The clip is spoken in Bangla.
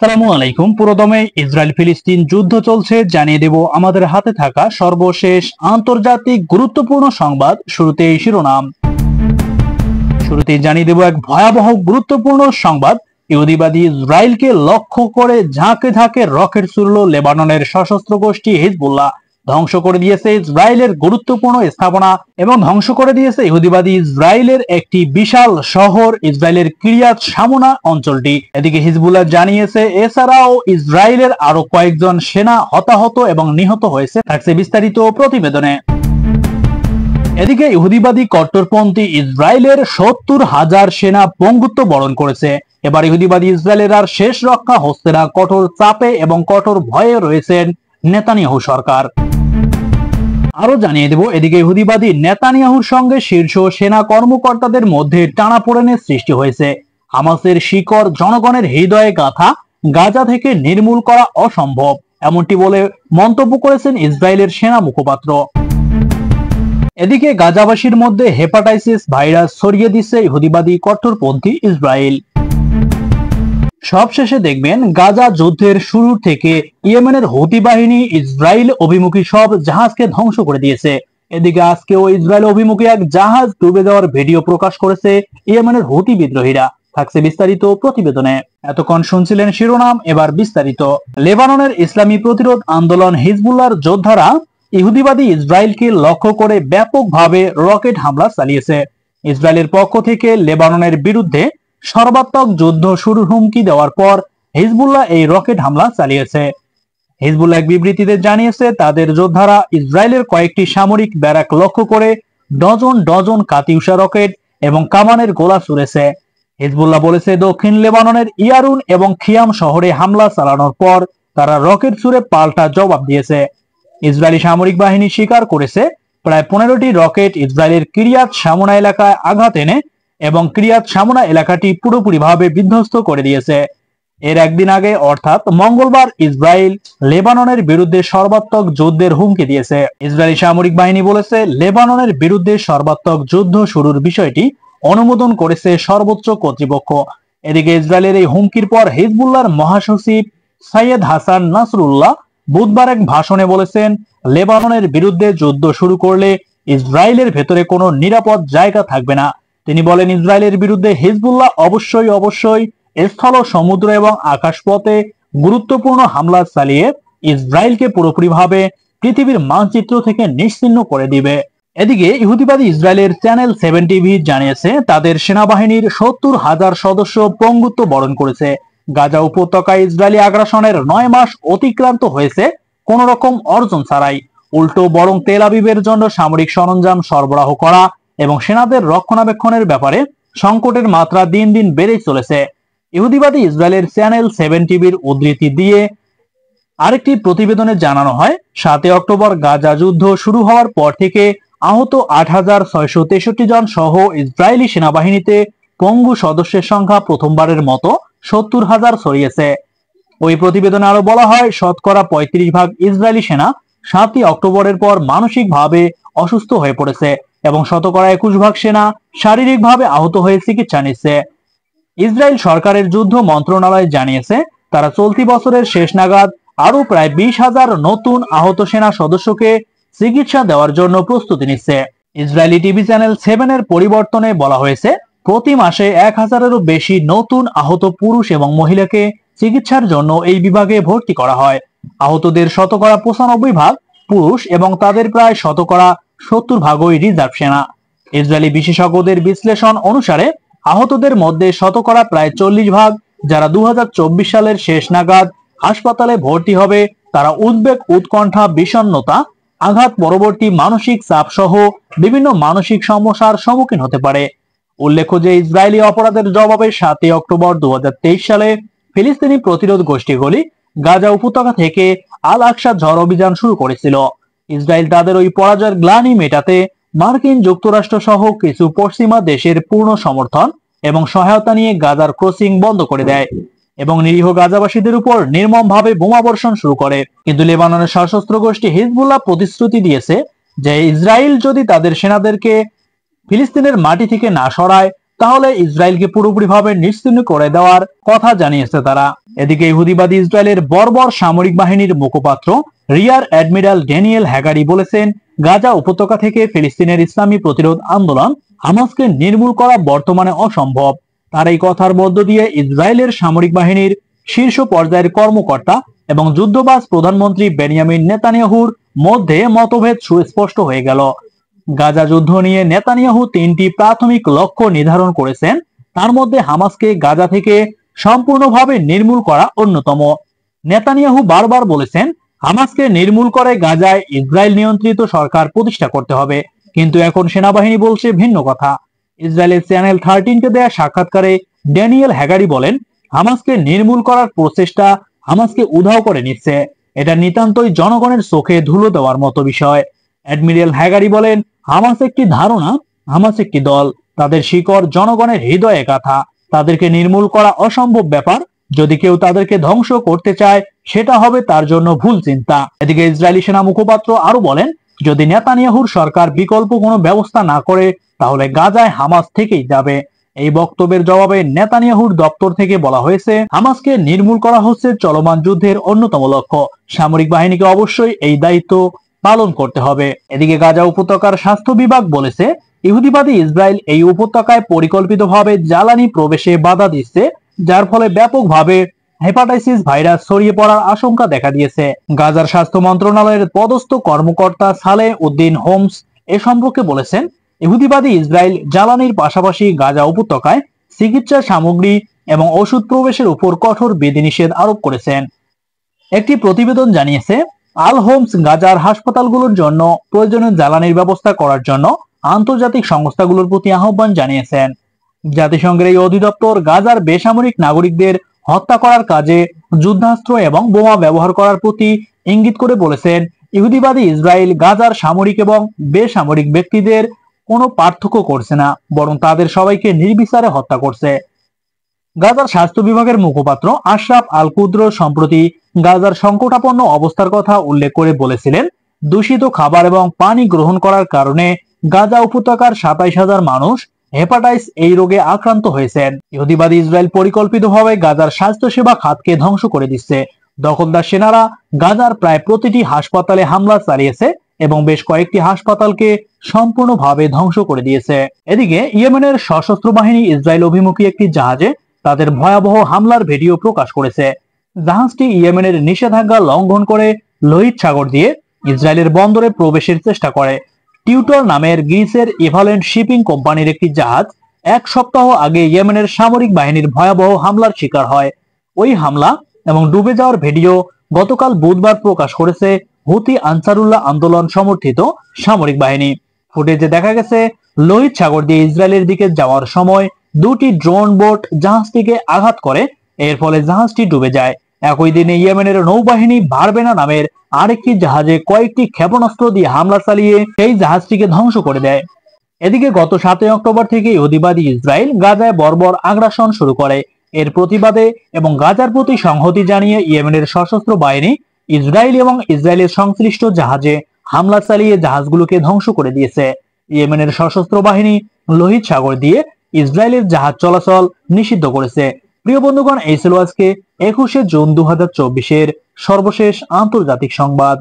আসসালামু আলাইকুম। পুরোদমে ইসরায়েল ফিলিস্তিন যুদ্ধ চলছে, জানিয়ে দেব আমাদের হাতে থাকা সর্বশেষ আন্তর্জাতিক গুরুত্বপূর্ণ সংবাদ। শুরুতেই শিরোনাম। শুরুতেই জানিয়ে দেব এক ভয়াবহ গুরুত্বপূর্ণ সংবাদ। ইহুদিবাদী ইসরায়েলকে লক্ষ্য করে ঝাঁকে ঝাঁকে রকেট ছুড়ল লেবাননের সশস্ত্র গোষ্ঠী হিজবুল্লাহ। ধ্বংস করে দিয়েছে ইসরায়েলের গুরুত্বপূর্ণ স্থাপনা এবং ধ্বংস করে দিয়েছে ইহুদিবাদী ইসরায়েলের একটি বিশাল শহর, ইসরায়েলের কিরিয়াত শামুনা অঞ্চলটি। এদিকে হিজবুল্লাহ জানিয়েছে এছাড়াও ইসরায়েলের আরো কয়েকজন সেনা হতাহত এবং নিহত হয়েছে। থাকছে বিস্তারিত প্রতিবেদনে। এদিকে ইহুদিবাদী কট্টরপন্থী ইসরায়েলের ৭০,০০০ সেনা পঙ্গুত্ব বরণ করেছে। এবার ইহুদিবাদী ইসরায়েলের আর শেষ রক্ষা হচ্ছে না। কঠোর চাপে এবং কঠোর ভয়ে রয়েছেন নেতানিয়াহু সরকার। আরো জানিয়ে দেব, এদিকে ইহুদিবাদী নেতানিয়াহুর সঙ্গে শীর্ষ সেনা কর্মকর্তাদের মধ্যে টানাপোড়েনের সৃষ্টি হয়েছে। হামাসের শিকড় জনগণের হৃদয়ে গাথা, গাজা থেকে নির্মূল করা অসম্ভব, এমনটি বলে মন্তব্য করেছেন ইসরায়েলের সেনা মুখপাত্র। এদিকে গাজাবাসীর মধ্যে হেপাটাইটিস ভাইরাস ছড়িয়ে দিচ্ছে ইহুদিবাদী কট্টরপন্থী ইসরায়েল। সবশেষে দেখবেন, গাজা যুদ্ধের শুরু থেকে ইয়েমেনের হুতি বাহিনী ইসরায়েল অভিমুখী সব জাহাজকে ধ্বংস করে দিয়েছে। এদিকে আজকেও ইসরায়েল অভিমুখী এক জাহাজ ডুবে যাওয়ার ভিডিও প্রকাশ করেছে ইয়েমেনের হুতি বিদ্রোহীরা। থাকছে বিস্তারিত প্রতিবেদনে। এতক্ষণ শুনছিলেন শিরোনাম, এবার বিস্তারিত। লেবাননের ইসলামী প্রতিরোধ আন্দোলন হিজবুল্লাহর যোদ্ধারা ইহুদিবাদী ইসরায়েলকে লক্ষ্য করে ব্যাপকভাবে রকেট হামলা চালিয়েছে। ইসরায়েলের পক্ষ থেকে লেবাননের বিরুদ্ধে সর্বাত্মক যুদ্ধ শুরুর হুমকি দেওয়ার পর হিজবুল্লাহ এই রকেট হামলা চালিয়েছে। হিজবুল্লাহ এক বিবৃতিতে জানিয়েছে, তাদের যোদ্ধারা ইসরায়েলের কয়েকটি সামরিক ব্যারাক লক্ষ্য করে ডজন ডজন কাতিউষা রকেট এবং কামানের গোলা ছুড়েছে। হিজবুল্লাহ বলেছে, দক্ষিণ লেবাননের ইয়ারুন এবং খিয়াম শহরে হামলা চালানোর পর তারা রকেট ছুড়ে পাল্টা জবাব দিয়েছে। ইসরায়েলি সামরিক বাহিনী স্বীকার করেছে, প্রায় 15টি রকেট ইসরায়েলের কিরিয়াত শামুনা এলাকায় আঘাত এনে এবং কিরিয়াত শামুনা এলাকাটি পুরোপুরিভাবে বিধ্বস্ত করে দিয়েছে। এর একদিন আগে অর্থাৎ মঙ্গলবার ইসরায়েল লেবাননের বিরুদ্ধে সর্বাত্মক যুদ্ধের হুমকি দিয়েছে। ইসরায়েলি সামরিক বাহিনী বলেছে, লেবাননের বিরুদ্ধে সর্বাত্মক যুদ্ধ শুরুর বিষয়টি অনুমোদন করেছে সর্বোচ্চ কর্তৃপক্ষ। এদিকে ইসরায়েলের এই হুমকির পর হিজবুল্লাহর মহাসচিব সৈয়দ হাসান নাসরুল্লাহ বুধবার এক ভাষণে বলেছেন, লেবাননের বিরুদ্ধে যুদ্ধ শুরু করলে ইসরায়েলের ভেতরে কোনো নিরাপদ জায়গা থাকবে না। তিনি বলেন, ইসরায়েলের বিরুদ্ধে হিজবুল্লাহ অবশ্যই স্থল, সমুদ্র এবং আকাশপথে গুরুত্বপূর্ণ হামলা চালিয়ে ইসরায়েলকে পুরোপুরিভাবে পৃথিবীর মানচিত্র থেকে নিশ্চিহ্ন করে দিবে। এদিকে ইহুদিবাদী ইসরায়েলের চ্যানেল 7 টিভি জানিয়েছে, তাদের সেনাবাহিনীর ৭০,০০০ সদস্য পঙ্গুত্ব বরণ করেছে। গাজা উপত্যকায় ইসরায়েলি আগ্রাসনের 9 মাস অতিক্রান্ত হয়েছে কোন রকম অর্জন ছাড়াই। উল্টো বরং তেল আবিবের জন্য সামরিক সরঞ্জাম সরবরাহ করা এবং সেনাদের রক্ষণাবেক্ষণের ব্যাপারে সংকটের মাত্রা দিন দিন বেড়েই চলেছে। ইহুদিবাদী ইসরায়েলের চ্যানেল 7 টিভির উদ্ধৃতি দিয়ে আরেকটি প্রতিবেদনে জানানো হয়, 7 অক্টোবর গাজা যুদ্ধ শুরু হওয়ার পর থেকে আহত ৮,৬৬৩ জন সহ ইসরায়েলি সেনাবাহিনীতে পঙ্গু সদস্যের সংখ্যা প্রথমবারের মতো ৭০,০০০ ছড়িয়েছে। ওই প্রতিবেদনে আরো বলা হয়, শতকরা ৩৫% ইসরায়েলি সেনা 7 অক্টোবরের পর মানসিকভাবে অসুস্থ হয়ে পড়েছে এবং শতকরা 21% সেনা শারীরিকভাবে আহত হয়ে চিকিৎসা নিচ্ছে। ইসরায়েল সরকারের যুদ্ধ মন্ত্রণালয় জানিয়েছে, তারা চলতি বছরের শেষ নাগাদ আরো প্রায় 20,000 নতুন আহত সেনা সদস্যকে চিকিৎসা দেওয়ার জন্য প্রস্তুতি নিচ্ছে। ইসরায়েলি টিভি চ্যানেল 7 এর পরিবর্তনে বলা হয়েছে, প্রতি মাসে 1000-এরও বেশি নতুন আহত পুরুষ এবং মহিলাকে চিকিৎসার জন্য এই বিভাগে ভর্তি করা হয়। আহতদের শতকরা 95% পুরুষ এবং তাদের প্রায় শতকরা 70%ই রিজার্ভ সেনা। ইসরায়েলি বিশেষজ্ঞদের বিশ্লেষণ অনুসারে আহতদের মধ্যে শতকরা প্রায় 40% যারা 2024 সালের শেষ নাগাদ হাসপাতালে ভর্তি হবে, তারা উদ্বেগ, উৎকণ্ঠা, বিষণ্ণতা, আঘাত পরবর্তী মানসিক চাপ সহ বিভিন্ন মানসিক সমস্যার সম্মুখীন হতে পারে। উল্লেখ্য যে ইসরায়েলি অপরাধের জবাবে 7 অক্টোবর 2023 সালে ফিলিস্তিনি প্রতিরোধ গোষ্ঠীগুলি গাজা উপত্যকা থেকে আল আকসা ঝড় অভিযান শুরু করেছিল। ইসরায়েল তাদের ওই পরাজয়ের গ্লানি মেটাতে মার্কিন যুক্তরাষ্ট্র সহ কিছু পশ্চিমা দেশের পূর্ণ সমর্থন এবং সহায়তা নিয়ে গাজার ক্রসিং বন্ধ করে দেয় এবং নিরীহ গাজাবাসীদের উপর নির্মমভাবে বোমাবর্ষণ শুরু করে। কিন্তু লেবাননের সশস্ত্র গোষ্ঠী হিজবুল্লাহ প্রতিশ্রুতি দিয়েছে যে ইসরায়েল যদি তাদের সেনাদেরকে ফিলিস্তিনের মাটি থেকে না সরায়, তাহলে ইসরায়েলকে পুরোপুরিভাবে নিশ্চিহ্ন করে দেওয়ার কথা জানিয়েছে তারা। এদিকে ইহুদিবাদী ইসরায়েলের বর্বর সামরিক বাহিনীর মুখপাত্র রিয়ার অ্যাডমিরাল ড্যানিয়েল হ্যাগারি বলেছেন, গাজা উপত্যকা থেকে ফিলিস্তিনের ইসলামী প্রতিরোধ আন্দোলন হামাসকে নির্মূল করা বর্তমানে অসম্ভব। তার এই কথার মধ্য দিয়ে ইসরায়েলের সামরিক বাহিনীর শীর্ষ পর্যায়ের কর্মকর্তা এবং যুদ্ধবাজ প্রধানমন্ত্রী বেনিয়ামিন নেতানিয়াহুর মধ্যে মতভেদ সুস্পষ্ট হয়ে গেল। গাজা যুদ্ধ নিয়ে নেতানিয়াহু 3টি প্রাথমিক লক্ষ্য নির্ধারণ করেছেন, তার মধ্যে হামাসকে গাজা থেকে সম্পূর্ণভাবে নির্মূল করা অন্যতম। নেতানিয়াহু বারবার বলেছেন, হামাসকে নির্মূল করে গাজায় ইসরায়েল নিয়ন্ত্রিত সরকার প্রতিষ্ঠা করতে হবে, কিন্তু এখন সেনাবাহিনী বলছে ভিন্ন কথা। ইসরায়েলের চ্যানেল 13 কে দেয়া সাক্ষাৎকারে ড্যানিয়েল হ্যাগারি বলেন, হামাসকে নির্মূল করার প্রচেষ্টা হামাসকে উধাও করে নিচ্ছে। এটা নিতান্তই জনগণের চোখে ধুলো দেওয়ার মতো বিষয়। অ্যাডমিরাল হ্যাগারি বলেন, হামাস একটি ধারণা, হামাস একটি দল, তাদের শিকড় জনগণের হৃদয়ে গাঁথা। তাদেরকে নির্মূল করা অসম্ভব ব্যাপার। যদি কেউ তাদেরকে ধ্বংস করতে চায়, সেটা হবে তার জন্য ভুল চিন্তা। এদিকে ইসরায়েলি সেনা মুখপাত্র আরো বলেন, যদি নেতানিয়াহুর সরকার বিকল্প কোনো ব্যবস্থা না করে, তাহলে গাজায় হামাস থেকেই যাবে। এই বক্তব্যের জবাবে নেতানিয়াহুর দপ্তর থেকে বলা হয়েছে, হামাসকে নির্মূল করা হচ্ছে চলমান যুদ্ধের অন্যতম লক্ষ্য। সামরিক বাহিনীকে অবশ্যই এই দায়িত্ব পালন করতে হবে। এদিকে গাজা উপত্যকার স্বাস্থ্য বিভাগ বলেছে, ইহুদিবাদী ইসরায়েল এই উপত্যকায় পরিকল্পিতভাবে জ্বালানি প্রবেশে বাধা দিচ্ছে, যার ফলে ব্যাপকভাবে হেপাটাইটিস ভাইরাস ছড়িয়ে পড়ার আশঙ্কা দেখা দিয়েছে। গাজার স্বাস্থ্য মন্ত্রণালয়ের পদস্থ কর্মকর্তা সালেহ উদ্দিন হোমস এ সম্পর্কে বলেছেন, ইহুদিবাদী ইসরায়েল জ্বালানির পাশাপাশি গাজা উপত্যকায় চিকিৎসা সামগ্রী এবং ওষুধ প্রবেশের উপর কঠোর বিধিনিষেধ আরোপ করেছেন। একটি প্রতিবেদন জানিয়েছে, আল হোমস গাজার হাসপাতালগুলোর জন্য প্রয়োজনীয় জ্বালানির ব্যবস্থা করার জন্য আন্তর্জাতিক সংস্থাগুলোর প্রতি আহ্বান জানিয়েছেন। জাতিসংঘের এই অধিদপ্তর গাজার বেসামরিক নাগরিকদের হত্যা করার কাজে যুদ্ধাস্ত্র এবং বোমা ব্যবহার করার প্রতি ইঙ্গিত করে বলেছেন, ইহুদিবাদী ইসরায়েল গাজার সামরিক এবং বেসামরিক ব্যক্তিদের কোনো পার্থক্য করছে না, বরং তাদের সবাইকে নির্বিচারে হত্যা করছে। গাজার স্বাস্থ্য বিভাগের মুখপাত্র আশরাফ আল কুদ্র সম্প্রতি গাজার সংকটাপন্ন অবস্থার কথা উল্লেখ করে বলেছিলেন, দূষিত খাবার এবং পানি গ্রহণ করার কারণে গাজা উপত্যকার 27,000 মানুষ হেপাটাইটিস এই রোগে আক্রান্ত হয়েছেন। ইহুদিবাদী ইসরায়েল পরিকল্পিতভাবে গাজার স্বাস্থ্যসেবা খাতকে ধ্বংস করে দিচ্ছে। দখলদার সেনারা গাজার প্রায় প্রতিটি হাসপাতালে হামলা চালিয়েছে এবং বেশ কয়েকটি হাসপাতালকে সম্পূর্ণভাবে ধ্বংস করে দিয়েছে। এদিকে ইয়েমেনের সশস্ত্র বাহিনী ইসরায়েল অভিমুখী একটি জাহাজে তাদের ভয়াবহ হামলার ভিডিও প্রকাশ করেছে। জাহাজটি ইয়েমেনের নিষেধাজ্ঞা লঙ্ঘন করে লোহিত সাগর দিয়ে ইসরায়েলের বন্দরে প্রবেশের চেষ্টা করে। টিউটর নামের গ্রিসের ইভালেন্ট শিপিং কোম্পানির একটি জাহাজ 1 সপ্তাহ আগে ইয়েমেনের সামরিক বাহিনীর ভয়াবহ হামলার শিকার হয়। ওই হামলা এবং ডুবে যাওয়ার ভিডিও গতকাল বুধবার প্রকাশ করেছে হুতি আনসারুল্লাহ আন্দোলন সমর্থিত সামরিক বাহিনী। ফুটেজে দেখা গেছে, লোহিত সাগর দিয়ে ইসরায়েলের দিকে যাওয়ার সময় 2টি ড্রোন বোট জাহাজটিকে আঘাত করে, এর ফলে জাহাজটি ডুবে যায়। একই দিনে ইয়েমেনের নৌবাহিনী বারবেনা নামের আরেকটি জাহাজে কয়েকটি ক্ষেপণাস্ত্র দিয়ে হামলা চালিয়ে সেই জাহাজটিকে ধ্বংস করে দেয়। এদিকে গত 7 অক্টোবর থেকে ইহুদিবাদী ইসরায়েল গাজায় বর্বর আগ্রাসন শুরু করে। এর প্রতিবাদে এবং গাজার প্রতি সংহতি জানিয়ে ইয়েমেনের সশস্ত্র বাহিনী ইসরায়েল এবং ইসরায়েলের সংশ্লিষ্ট জাহাজে হামলা চালিয়ে জাহাজগুলোকে ধ্বংস করে দিয়েছে। ইয়েমেনের সশস্ত্র বাহিনী লোহিত সাগর দিয়ে ইসরায়েলের জাহাজ চলাচল নিষিদ্ধ করেছে। প্রিয় বন্ধুগণ, এই ছিল আজকে 21শে জুন 2024-এর সর্বশেষ আন্তর্জাতিক সংবাদ।